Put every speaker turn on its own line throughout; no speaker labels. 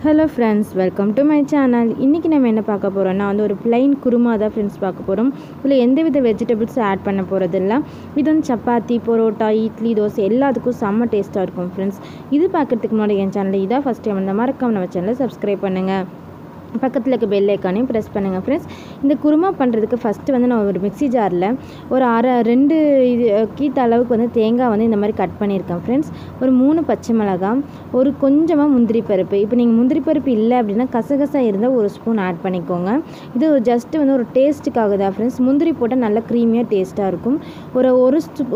Hello friends, welcome to my channel. இன்னைக்கு நம்ம என்ன பார்க்க போறோம்னா ஒரு plain குருமா தான் friends பார்க்க போறோம். இதுல எந்தவித vegetables ஆட் பண்ண போறது இல்ல. இது சப்பாத்தி, பரோட்டா, இட்லி, தோசை எல்லாத்துக்கும் செம்ம டேஸ்டா இருக்கும் friends. இது பார்க்கிறதுக்கு முன்னாடி என் சேனலை இதா ஃபர்ஸ்ட் டைம் வந்தா மறக்காம நம்ம சேனலை subscribe பண்ணுங்க. பக்கத்துல இருக்க பெல் ஐகானையும் பிரஸ் பண்ணுங்க फ्रेंड्स. இந்த குருமா பண்றதுக்கு ஃபர்ஸ்ட் நான் ஒரு மிக்ஸி ஜார்ல ஒரு அரை 2 கீத்த அளவுக்கு தேங்காய் இந்த மாதிரி கட் பண்ணியிருக்கேன் फ्रेंड्स. ஒரு 3 பச்சை மிளகாய், ஒரு கொஞ்சமா முந்திரி பருப்பு. இப்போ நீங்க முந்திரி பருப்பு இல்ல அப்படினா கசகசா இருந்தா ஒரு ஸ்பூன் ஆட் பண்ணிக்கோங்க. இது ஜஸ்ட் ஒரு டேஸ்ட்காக தான் फ्रेंड्स. முந்திரி போட்டா நல்ல க்ரீமியா டேஸ்டா இருக்கும்.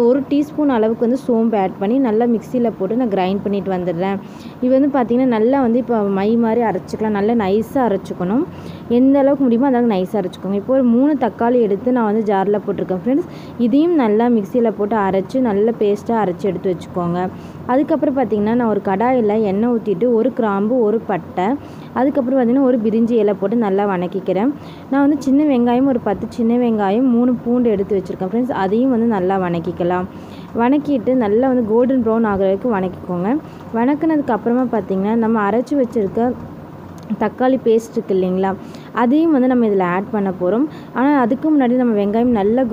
ஒரு டீஸ்பூன் அளவுக்கு சோம்பு ஆட் பண்ணி நல்லா மிக்ஸில போட்டு நான் கிரைண்ட் பண்ணிட்டு வந்துடுறேன். இது பாத்தீங்கன்னா நல்லா இப்போ மை மாதிரி அரைச்சுக்கலாம். நல்லா நைஸா அரைச்சுக்கணும். எந்த அளவுக்கு முடியுமோ அந்த அளவுக்கு நைஸா அரைச்சுக்கோங்க. இப்போ ஒரு 3 தக்காளி எடுத்து நான் ஜார்ல போட்டுருக்கேன் फ्रेंड्स. இதையும் நல்லா மிக்ஸில போட்டு அரைச்சு நல்ல பேஸ்டா அரைச்சு எடுத்து வச்சுக்கோங்க. அதுக்கு அப்புறம் பாத்தீங்கன்னா நான் ஒரு கடாயில எண்ணெய் ஊத்திட்டு ஒரு கிராம்பு, ஒரு பட்டை, அதுக்கு அப்புறம் பாத்தீங்கன்னா ஒரு பிரிஞ்சி இலை போட்டு நல்லா வணக்கிக்கிறேன். நான் சின்ன வெங்காயம் ஒரு 10 சின்ன வெங்காயம், 3 பூண்டு எடுத்து வச்சிருக்கேன் फ्रेंड्स. அதையும் நல்லா வணக்கிக்கலாம். வணக்கிட்டு நல்லா கோல்டன் ப்ரௌன் ஆகுற வரைக்கும் வணக்கிக்கோங்க. வணக்கினதுக்கு அப்புறமா பாத்தீங்கன்னா நம்ம அரைச்சு வச்சிருக்க தக்காளி பேஸ்ட் இருக்கு இல்லைங்களா, அதையும் நம்ம இதில் ஆட் பண்ண போகிறோம். ஆனால் அதுக்கு முன்னாடி நம்ம வெங்காயம் நல்லா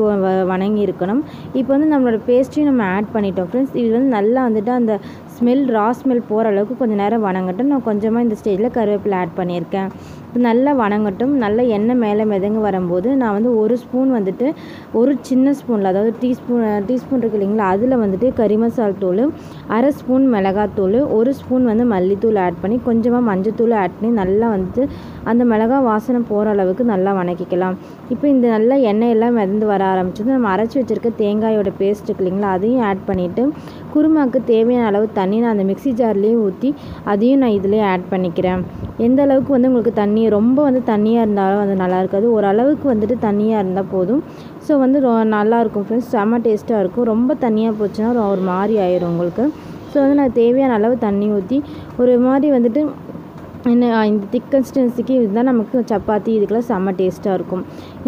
வணங்கி இருக்கணும். இப்போ நம்மளோட பேஸ்ட்டையும் நம்ம ஆட் பண்ணிட்டோம் ஃப்ரெண்ட்ஸ். இது நல்லா அந்த ரா ஸ்மெல் போகிற அளவுக்கு கொஞ்சம் நேரம் வணங்கட்டும். நான் கொஞ்சமாக இந்த ஸ்டேஜில் கருவேப்பிலை ஆட் பண்ணியிருக்கேன். நல்லா வணங்கட்டும். நல்லா எண்ணெய் மேலே மிதங்க வரும்போது நான் ஒரு ஸ்பூன் ஒரு சின்ன ஸ்பூனில், அதாவது டீஸ்பூன் இருக்கு இல்லைங்களா, அதில் கறி மசால் தூள், அரை ஸ்பூன் மிளகாத்தூள், ஒரு ஸ்பூன் மல்லித்தூள் ஆட் பண்ணி கொஞ்சமாக மஞ்சத்தூள் ஆட் பண்ணி நல்லா அந்த மிளகாய் வாசனை போகிற அளவுக்கு நல்லா வணக்கிக்கலாம். இப்போ இந்த நல்லா எண்ணெயெல்லாம் மிதந்து வர ஆரம்பிச்சது நம்ம அரைச்சி வச்சுருக்க தேங்காயோட பேஸ்ட் இருக்கு இல்லைங்களா, அதையும் ஆட் பண்ணிவிட்டு குருமாவுக்கு தேவையான அளவு தண்ணி நான் அந்த மிக்ஸி ஜார்லேயே ஊற்றி அதையும் நான் இதிலே ஆட் பண்ணிக்கிறேன். எந்த அளவுக்கு உங்களுக்கு தண்ணி ரொம்ப தண்ணியாக இருந்தாலும் நல்லா இருக்காது. ஓரளவுக்கு தண்ணியாக இருந்தால் போதும். ஸோ நல்லாயிருக்கும் ஃப்ரெண்ட்ஸ். செம்ம டேஸ்ட்டாக இருக்கும். ரொம்ப தண்ணியாக போச்சுன்னா ஒரு மாதிரி ஆயிரும் உங்களுக்கு. ஸோ நான் தேவையான அளவு தண்ணி ஊற்றி ஒரு மாதிரி இந்த திக் கன்சிஸ்டன்சிக்கு இதுதான் நமக்கு சப்பாத்தி இதுக்கெல்லாம் செம்ம டேஸ்ட்டாக இருக்கும்.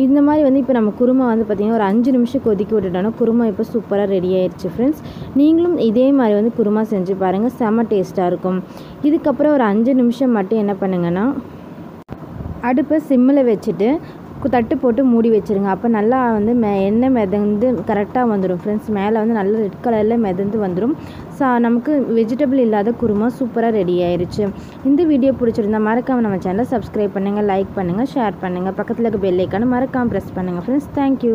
இந்த மாதிரி இப்போ நம்ம குருமா பார்த்திங்கன்னா ஒரு 5 நிமிஷம் கொதிக்க விட்டுட்டோன்னா குருமா இப்போ சூப்பராக ரெடி ஆயிடுச்சு ஃப்ரெண்ட்ஸ். நீங்களும் இதே மாதிரி குருமா செஞ்சு பாருங்கள், செம்ம டேஸ்ட்டாக இருக்கும். இதுக்கப்புறம் ஒரு 5 நிமிஷம் மட்டும் என்ன பண்ணுங்கன்னா அடுப்பை சிம்மில் வச்சுட்டு தட்டு போட்டு மூடி வச்சுருங்க. அப்போ நல்லா எண்ணெய் மிதந்து கரெக்டாக வந்துடும் ஃப்ரெண்ட்ஸ். மேலே நல்ல ரெட் கலரில் மிதந்து வந்துடும். நமக்கு வெஜிடபிள் இல்லாத குருமா சூப்பராக ரெடி ஆயிடுச்சு. இந்த வீடியோ பிடிச்சிருந்தா மறக்காமல் நம்ம சேனலை சப்ஸ்கிரைப் பண்ணுங்கள், லைக் பண்ணுங்கள், ஷேர் பண்ணுங்கள். பக்கத்தில் இருக்க பெல் ஐக்கானை மறக்காமல் ப்ரெஸ் பண்ணுங்கள் ஃப்ரெண்ட்ஸ். தேங்க்யூ.